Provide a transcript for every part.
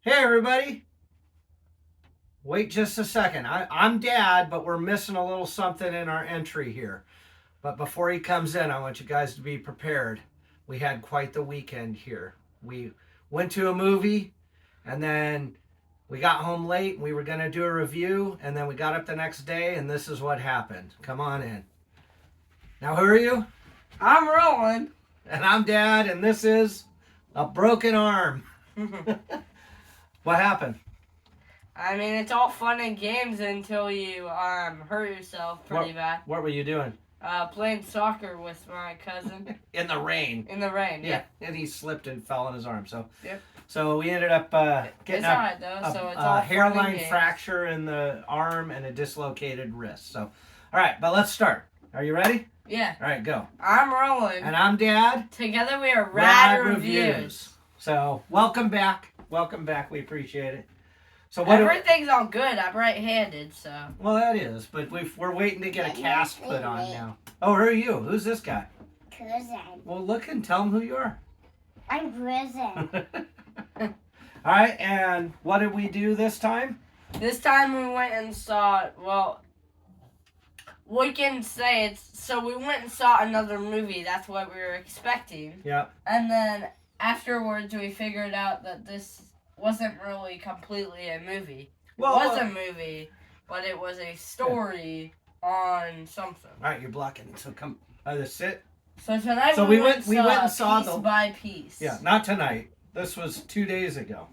Hey everybody, wait just a second. I'm Dad, but we're missing a little something in our entry here. But before he comes in, I want you guys to be prepared. We had quite the weekend here. We went to a movie, and then we got home late, and we were going to do a review, and then we got up the next day, and this is what happened. Come on in. Now, who are you? I'm Roland. And I'm Dad, and this is A Broken Arm. What happened? I mean, it's all fun and games until you hurt yourself pretty bad. What were you doing? Playing soccer with my cousin. In the rain. In the rain, yeah. And he slipped and fell on his arm. So, yep. So we ended up getting a hairline fracture in the arm and a dislocated wrist. So, all right, but let's start. Are you ready? Yeah. All right, go. I'm Roland. And I'm Dad. Together we are R.A.D Reviews. So, welcome back. Welcome back. We appreciate it. So everything's all good. I'm right-handed, so. Well, that is, but we're waiting to get a cast put on now. Oh, who are you? Who's this guy? Cousin. Well, look and tell him who you are. I'm Cousin. All right, and what did we do this time? This time we went and saw, well, we can say we went and saw another movie. That's what we were expecting. Yeah. And then afterwards we figured out that this wasn't really completely a movie. Well, it was a movie, but it was a story on something. All right, you're blocking. So come, either sit. So tonight we went and saw piece by piece. Yeah, not tonight. This was 2 days ago.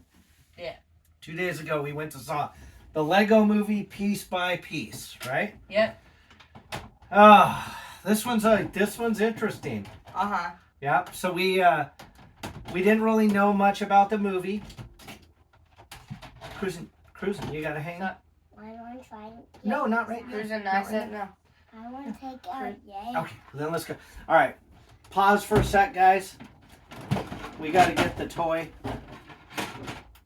Yeah. 2 days ago, we went to saw the Lego movie Piece by Piece, right? Yep. This one's interesting. Uh-huh. Yeah. So we didn't really know much about the movie. Cruising. You gotta hang up. I want to try. No, not right now. Cruising, I said no. I want to take out. Yay. Okay, then let's go. All right, pause for a sec, guys. We got to get the toy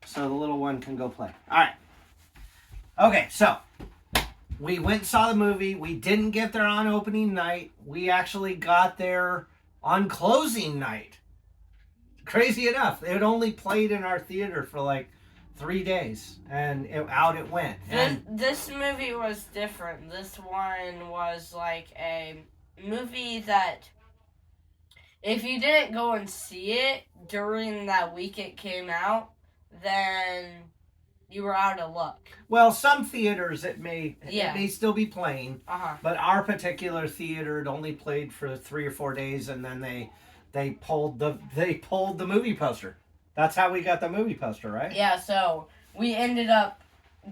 so the little one can go play. All right. Okay, so we went and saw the movie. We didn't get there on opening night. We actually got there on closing night. Crazy enough, it only played in our theater for like 3 days, and out it went. This movie was different. This one was like a movie that if you didn't go and see it during that week it came out, then you were out of luck. Well, some theaters it may still be playing, but our particular theater it only played for 3 or 4 days, and then they pulled the movie poster. That's how we got the movie poster, right? Yeah, so we ended up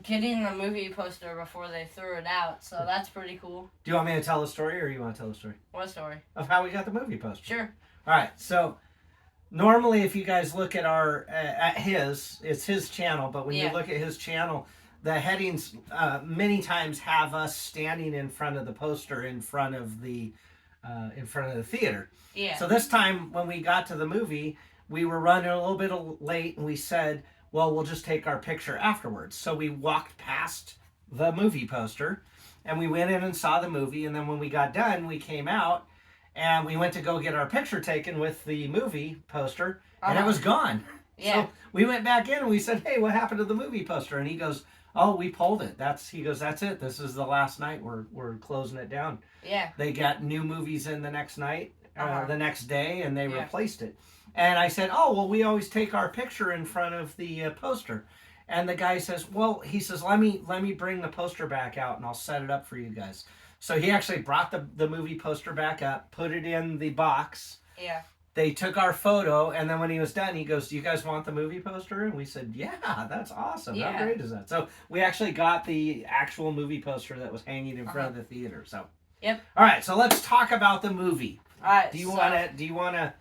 getting the movie poster before they threw it out, so that's pretty cool. Do you want me to tell the story, or you want to tell the story? What story? Of how we got the movie poster. Sure. All right, so normally if you guys look at it's his channel, but when you look at his channel, the headings many times have us standing in front of the poster in front of the theater. Yeah. So this time when we got to the movie, we were running a little bit late, and we said, well, we'll just take our picture afterwards. So we walked past the movie poster, and we went in and saw the movie, and then when we got done, we came out, and we went to go get our picture taken with the movie poster, and it was gone. Yeah. So we went back in, and we said, hey, what happened to the movie poster? And he goes, oh, we pulled it. He goes, that's it. This is the last night. We're closing it down. Yeah. They got new movies in the next night, the next day, and they replaced it. And I said, oh, well, we always take our picture in front of the poster. And the guy says, well, he says, let me bring the poster back out and I'll set it up for you guys. So he actually brought the movie poster back up, put it in the box. Yeah. They took our photo, and then when he was done, he goes, do you guys want the movie poster? And we said, yeah, that's awesome. Yeah. How great is that? So we actually got the actual movie poster that was hanging in front of the theater. So. Yep. All right, so let's talk about the movie. All right. Do you want to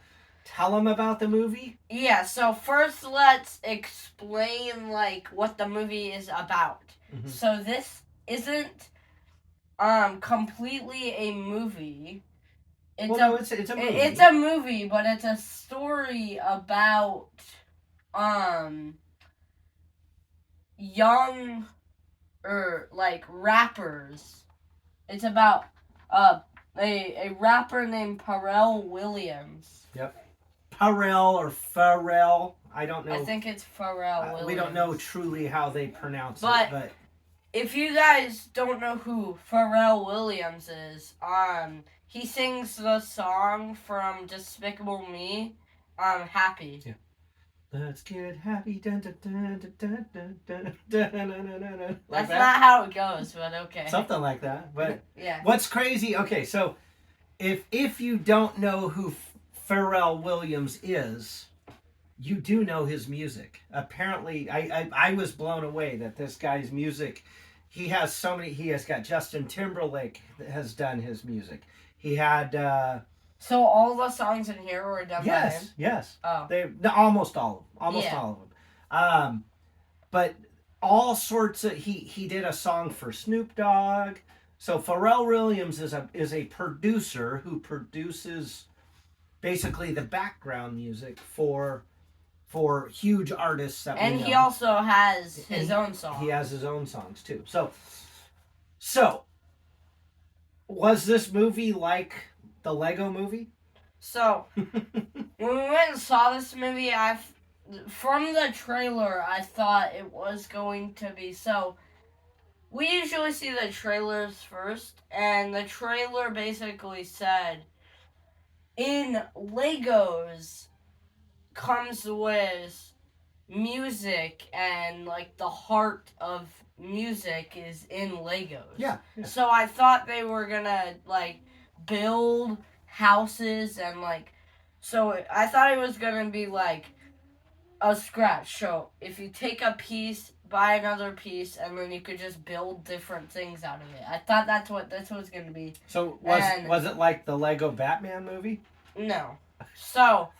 tell them about the movie? Yeah, so first let's explain like what the movie is about. Mm-hmm. So this isn't completely a movie. It's a movie. It's a movie, but it's a story about young rappers. It's about a rapper named R.A.D. Williams. Yep. Pharrell or Pharrell. I don't know. I think it's Pharrell Williams. We don't know truly how they pronounce But- it, but If you guys don't know who Pharrell Williams is, he sings the song from Despicable Me, Happy. Yeah. Let's get happy. Dun, dun, dun, dun, dun, dun, dun, dun, dun, dun, dun, dun. Like That's that? not how it goes, but okay. Something like that. But yeah. what's crazy? Okay, so if you don't know who Pharrell Williams is, you do know his music. Apparently, I was blown away that this guy's music. He has so many. He has got Justin Timberlake that has done his music. He had. So all the songs in here were done by him? Yes. Oh. Almost all of them. Yeah. All of them. But all sorts of he did a song for Snoop Dogg. So Pharrell Williams is a producer who produces basically the background music for huge artists that And we know. he also has his own songs. He has his own songs too. So was this movie like the Lego movie? So when we went and saw this movie, from the trailer, I thought it was going to be so. We usually see the trailers first, and the trailer basically said, in Legos comes with music, and like the heart of music is in Legos. Yeah. So I thought they were gonna like build houses and like, so I thought it was gonna be like a scratch. So if you take a piece, buy another piece, and then you could just build different things out of it. I thought that's what this was gonna be. So was it like the Lego Batman movie? No. So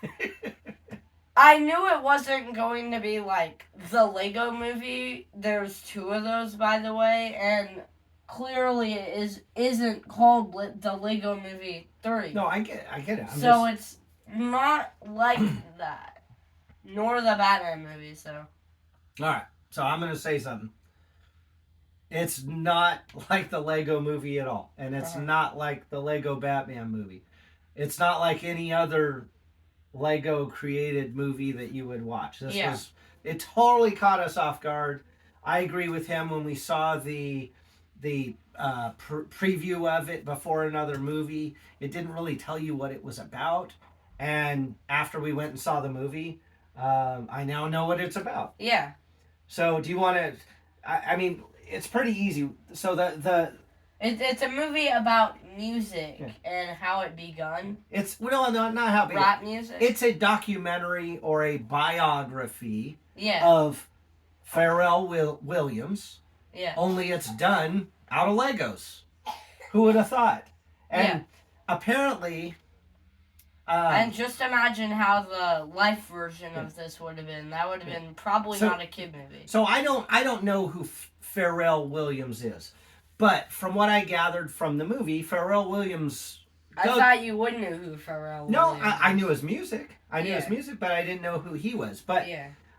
I knew it wasn't going to be like the Lego movie. There's 2 of those, by the way, and clearly it isn't called the Lego Movie 3. No, I get it. It's not like that, nor the Batman movie. So. All right. So I'm gonna say something. It's not like the Lego movie at all, and it's not like the Lego Batman movie. It's not like any other Lego created movie that you would watch. It totally caught us off guard. I agree with him when we saw the preview of it before another movie. It didn't really tell you what it was about, and after we went and saw the movie, I now know what it's about. Yeah. So do you want to? I mean, it's pretty easy. So It's a movie about music and how it begun. It's not how it began. Rap music. It's a documentary or a biography Yeah. of Pharrell Williams. Yeah. Only it's done out of Legos. Who would have thought? And apparently. And just imagine how the life version of this would have been. That would have been probably not a kid movie. So I don't know who Pharrell Williams is, but from what I gathered from the movie, Pharrell Williams. I thought you would know who Pharrell No, Williams I knew his music. I knew his music, but I didn't know who he was. But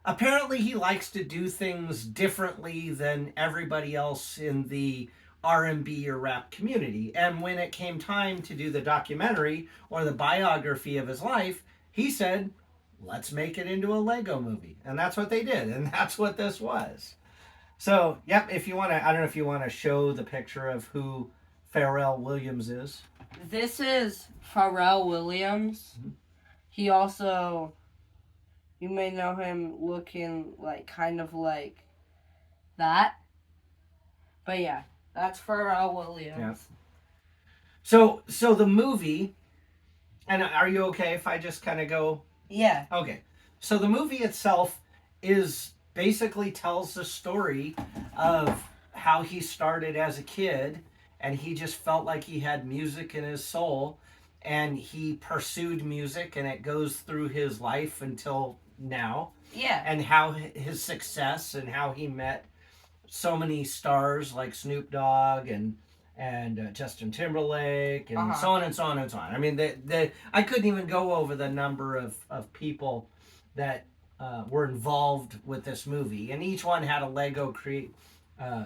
apparently he likes to do things differently than everybody else in the R&B or rap community. And when it came time to do the documentary or the biography of his life, he said, let's make it into a Lego movie. And that's what they did. And that's what this was. So, if you want to, I don't know if you want to show the picture of who Pharrell Williams is. This is Pharrell Williams. Mm-hmm. He also, you may know him looking like kind of like that. But yeah, that's Pharrell Williams. Yeah. So the movie, and are you okay if I just kind of go? Yeah. Okay. So the movie itself basically tells the story of how he started as a kid, and he just felt like he had music in his soul, and he pursued music, and it goes through his life until now. Yeah. And how his success and how he met so many stars like Snoop Dogg and Justin Timberlake and so on and so on and so on. I mean, I couldn't even go over the number of people that were involved with this movie, and each one had a Lego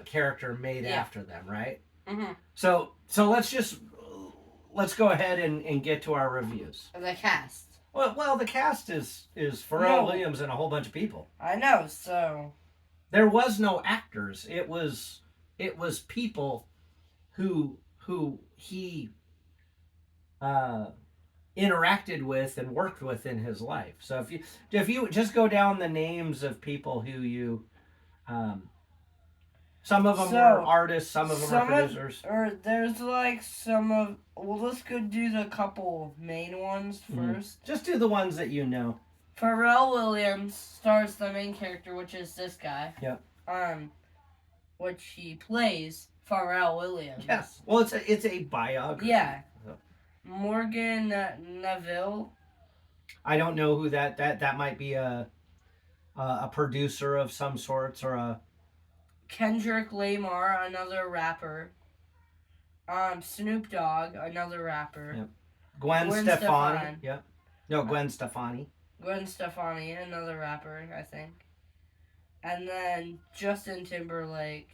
character made after them, right? Mm-hmm. So let's go ahead and get to our reviews. The cast. Well, the cast is Pharrell No. Williams and a whole bunch of people. I know, so There was no actors. It was people who he uh, interacted with and worked with in his life. So if you just go down the names of people who you some of them So, were artists, some of them are some producers. or there's like some of. Well, let's go do the couple main ones first. Just do the ones that you know. Pharrell Williams stars the main character, which is this guy. Yep. Which he plays Pharrell Williams. Yes. Well, it's a biography. Yeah. So. Morgan Neville. I don't know who that might be a producer of some sorts or a. Kendrick Lamar, another rapper. Snoop Dogg, another rapper. Yep. Gwen Stefani. Yep. No, Gwen Stefani. Gwen Stefani, another rapper, I think. And then Justin Timberlake.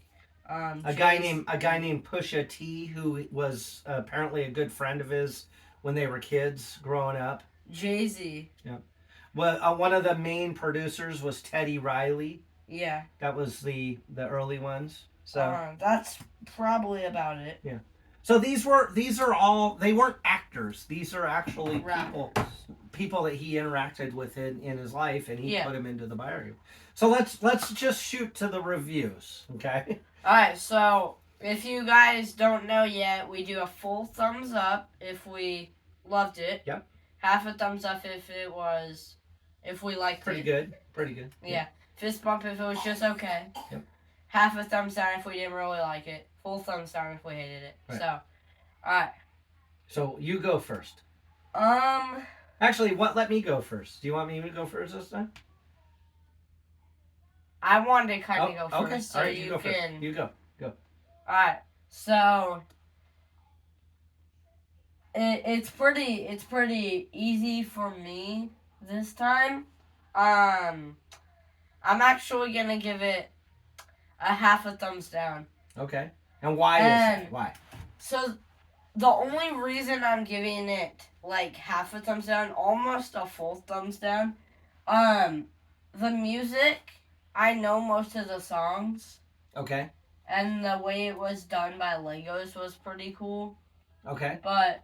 A guy named Pusha T, who was apparently a good friend of his when they were kids growing up. Jay-Z. Yep. Well, one of the main producers was Teddy Riley. Yeah. That was the early ones. So that's probably about it. Yeah. So these are all, they weren't actors. These are actually people that he interacted with in his life, and he put them into the biography. So let's just shoot to the reviews, okay? All right. So if you guys don't know yet, we do a full thumbs up if we loved it. Yep. Half a thumbs up if we liked it. Pretty good. Yeah. Fist bump if it was just okay. Yep. Half a thumbs down if we didn't really like it. Full thumbs down if we hated it. Right. So, alright. So you go first. Actually, let me go first. Do you want me to go first this time? I wanted to kind of go okay. first, so right, you go can. First. You go. Alright. So it's pretty easy for me this time. I'm actually gonna give it a half a thumbs down. Okay. And why is that? Why? So, the only reason I'm giving it, like, half a thumbs down, almost a full thumbs down, the music, I know most of the songs. Okay. And the way it was done by Legos was pretty cool. Okay. But,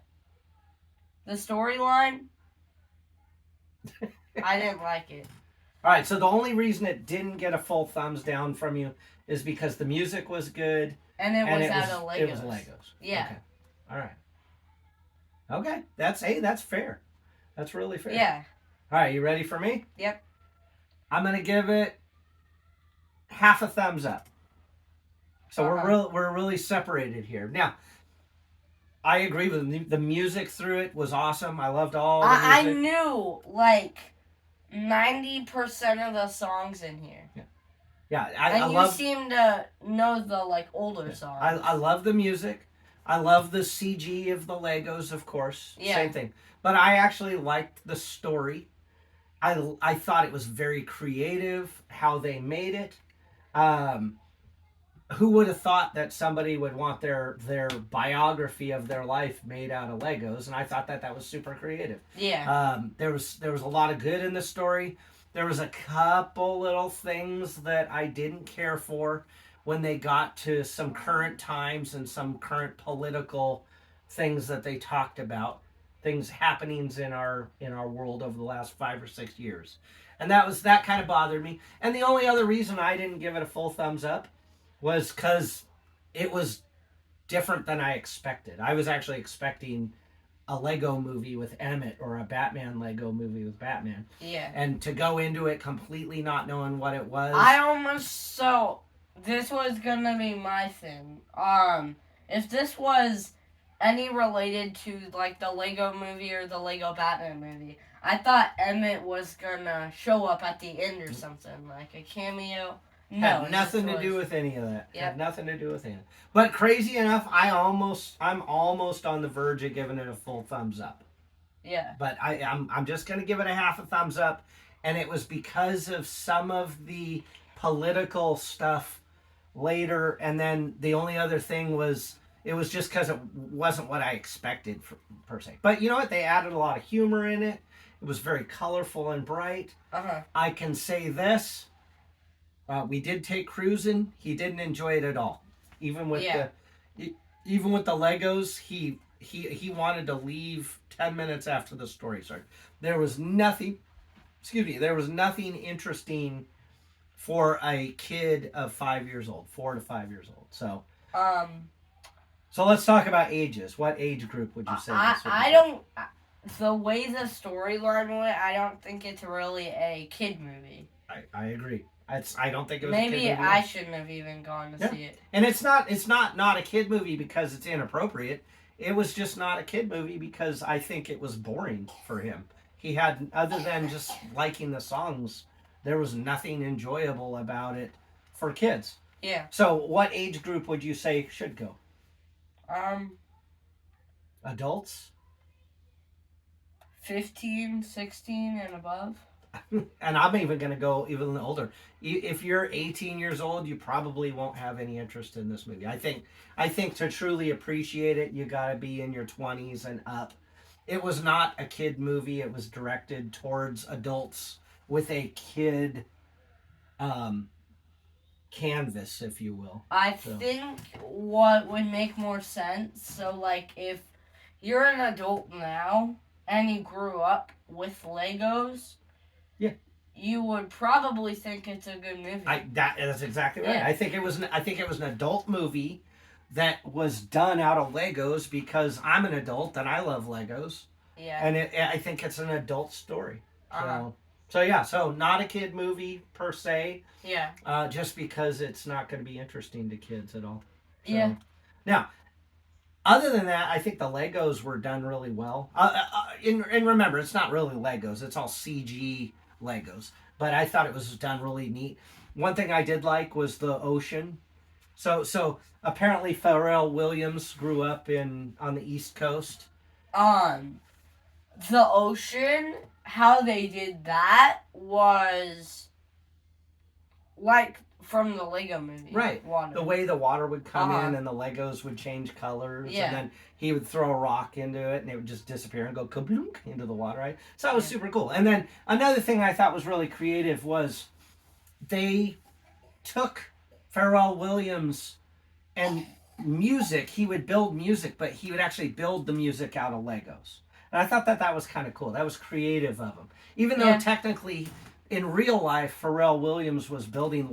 the storyline, I didn't like it. All right, so the only reason it didn't get a full thumbs down from you is because the music was good. And it was out of Legos. It was Legos. Yeah. Okay. All right. Okay. That's fair. That's really fair. Yeah. All right, you ready for me? Yep. I'm going to give it half a thumbs up. So we're really separated here. Now, I agree with the music through it was awesome. I loved all the music. I knew, like, 90% of the songs in here. Yeah, and you seem to know the, like, older songs. I love the music. I love the CG of the Legos, of course. Yeah. Same thing. But I actually liked the story. I thought it was very creative how they made it. Who would have thought that somebody would want their biography of their life made out of Legos? And I thought that was super creative. Yeah. There was a lot of good in the story. There was a couple little things that I didn't care for when they got to some current times and some current political things that they talked about, happenings in our world over the last 5 or 6 years. And that kind of bothered me. And the only other reason I didn't give it a full thumbs up was because it was different than I expected. I was actually expecting a Lego movie with Emmett or a Batman Lego movie with Batman. Yeah. And to go into it completely not knowing what it was. This was gonna be my thing. If this was any related to, like, the Lego movie or the Lego Batman movie, I thought Emmett was gonna show up at the end or something, like a cameo. No, had nothing to do with any of that. Yep. Had nothing to do with it. But crazy enough, I'm almost on the verge of giving it a full thumbs up. Yeah. But I'm just gonna give it a half a thumbs up, and it was because of some of the political stuff later, and then the only other thing was it was just because it wasn't what I expected per se. But you know what? They added a lot of humor in it, It was very colorful and bright. Uh-huh. I can say this. We did take cruising. He didn't enjoy it at all. Even with even with the Legos, he wanted to leave 10 minutes after the story started. There was nothing, excuse me, there was nothing interesting for a kid of 5 years old, 4 to 5 years old. So let's talk about ages. What age group would you say this would be? I don't. The way the storyline went, I don't think it's really a kid movie. I agree. I don't think it was Maybe a kid movie. I shouldn't have even gone to see it. And it's not a kid movie because it's inappropriate. It was just not a kid movie because I think it was boring for him. He had, other than just liking the songs, there was nothing enjoyable about it for kids. Yeah. So what age group would you say should go? Adults? 15, 16 and above. And I'm even going to go even older. If you're 18 years old, you probably won't have any interest in this movie. I think to truly appreciate it, you got to be in your 20s and up. It was not a kid movie. It was directed towards adults with a kid canvas, if you will. I think what would make more sense, so like if you're an adult now and you grew up with Legos, you would probably think it's a good movie. That's exactly right. Yeah. I think it was an adult movie that was done out of Legos because I'm an adult and I love Legos. Yeah. And I think it's an adult story. Uh-huh. So not a kid movie per se. Yeah. Just because it's not going to be interesting to kids at all. So, yeah. Now, other than that, I think the Legos were done really well. And remember, it's not really Legos. It's all CG Legos. But I thought it was done really neat. One thing I did like was the ocean. So apparently Pharrell Williams grew up on the East Coast. The ocean, how they did that was like from the Lego movie. Right. Water. The way the water would come in and the Legos would change colors. Yeah. And then he would throw a rock into it and it would just disappear and go kablunk into the water, right? So that was super cool. And then another thing I thought was really creative was they took Pharrell Williams and music. He would build music, but he would actually build the music out of Legos. And I thought that was kind of cool. That was creative of him. Even though technically in real life, Pharrell Williams was building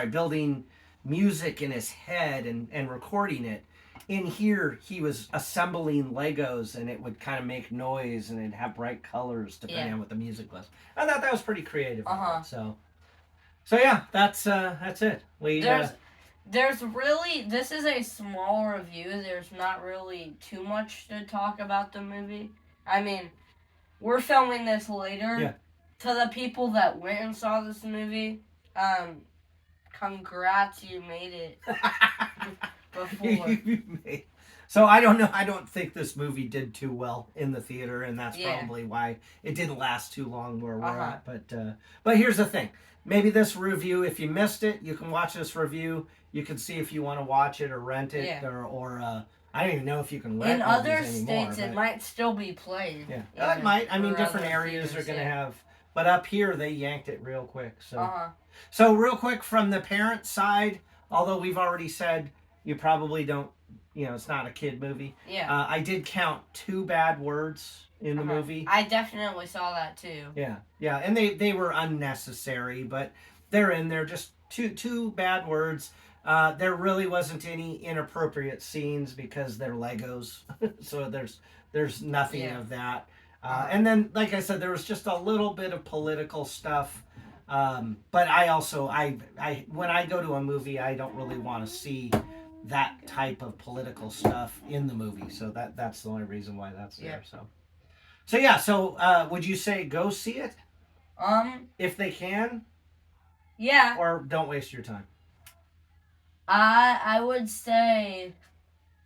building music in his head and recording it. In here, he was assembling Legos, and it would kind of make noise, and it'd have bright colors depending on what the music was. I thought that was pretty creative. So yeah, that's it. There's really, this is a small review. There's not really too much to talk about the movie. I mean, we're filming this later. Yeah. To the people that went and saw this movie, congrats, you made it before. So I don't know. I don't think this movie did too well in the theater, and that's probably why it didn't last too long where we're at. But here's the thing. Maybe this review, if you missed it, you can watch this review. You can see if you want to watch it or rent it, or I don't even know if you can rent it anymore. In other states, it might still be played. Yeah, it might. I mean, different areas are going to have. But up here, they yanked it real quick. So real quick from the parent side, although we've already said you probably don't, it's not a kid movie. Yeah. I did count 2 bad words in the movie. I definitely saw that too. Yeah, and they were unnecessary, but they're in there. Just two bad words. There really wasn't any inappropriate scenes because they're Legos, so there's nothing of that. And then, like I said, there was just a little bit of political stuff. But I also, when I go to a movie, I don't really want to see that type of political stuff in the movie. So that's the only reason why that's there. So would you say go see it? If they can? Yeah. Or don't waste your time? I would say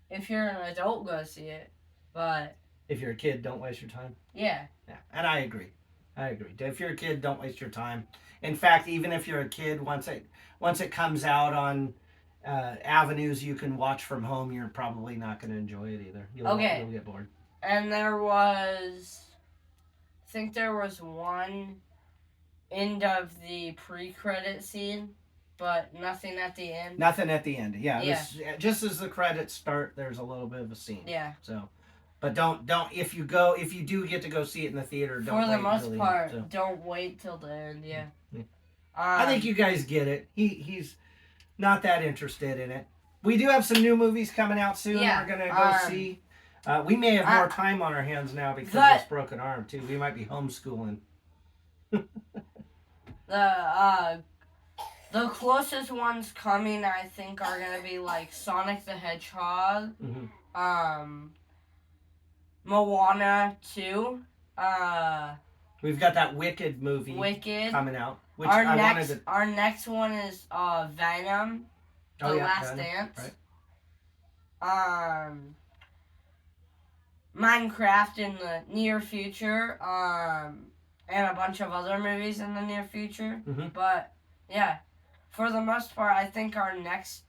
if you're an adult, go see it. But if you're a kid, don't waste your time? Yeah. And I agree. If you're a kid, don't waste your time. In fact, even if you're a kid, once it comes out on avenues you can watch from home, you're probably not going to enjoy it either. You'll get bored. And there was think there was one end of the pre-credit scene, but nothing at the end. Nothing at the end. Yeah. Yeah. Just as the credits start, there's a little bit of a scene. Yeah. So, but don't if you do get to go see it in the theater, don't. For the wait most until part, the end, so. don't wait till the end. Yeah. I think you guys get it. He's not that interested in it. We do have some new movies coming out soon. Yeah, We're gonna go see. We may have more time on our hands now because of this broken arm too. We might be homeschooling. The closest ones coming, I think, are gonna be like Sonic the Hedgehog, Moana 2. We've got that Wicked movie coming out. Which Our next one is Venom, The Last Venom, Dance. Right. Minecraft in the near future, and a bunch of other movies in the near future. But yeah, for the most part, I think our next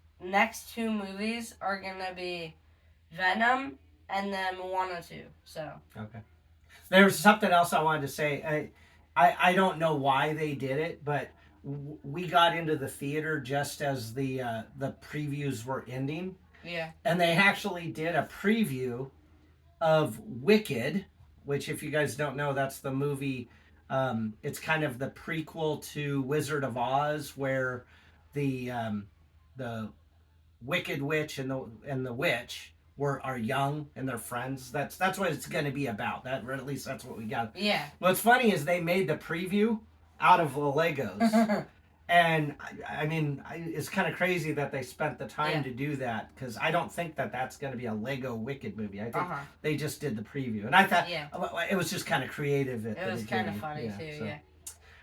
two movies are gonna be Venom and then Moana 2. So okay. There's something else I wanted to say. I don't know why they did it, but we got into the theater just as the previews were ending. Yeah. And they actually did a preview of Wicked, which, if you guys don't know, that's the movie. It's kind of the prequel to Wizard of Oz, where the Wicked Witch and the witch are young and they're friends. That's what it's going to be about. Or at least that's what we got. Yeah. What's funny is they made the preview out of the Legos. And I mean, it's kind of crazy that they spent the time to do that, because I don't think that's going to be a Lego Wicked movie. I think they just did the preview, and I thought it was just kind of creative. It was kind of funny too. So. Yeah.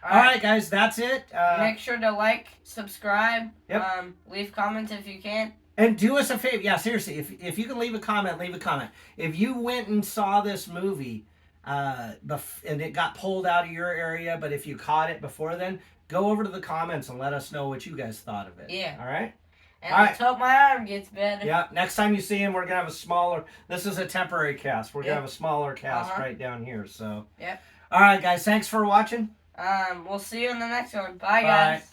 All right, guys, that's it. Make sure to like, subscribe, Yep. Leave comments if you can. And do us a favor. Yeah, seriously, if you can leave a comment, leave a comment. If you went and saw this movie and it got pulled out of your area, but if you caught it before then, go over to the comments and let us know what you guys thought of it. Yeah. All right? And let's hope my arm gets better. Yeah, next time you see him, we're going to have a smaller... This is a temporary cast. We're going to have a smaller cast right down here, so... Yep. All right, guys, thanks for watching. We'll see you in the next one. Bye, guys.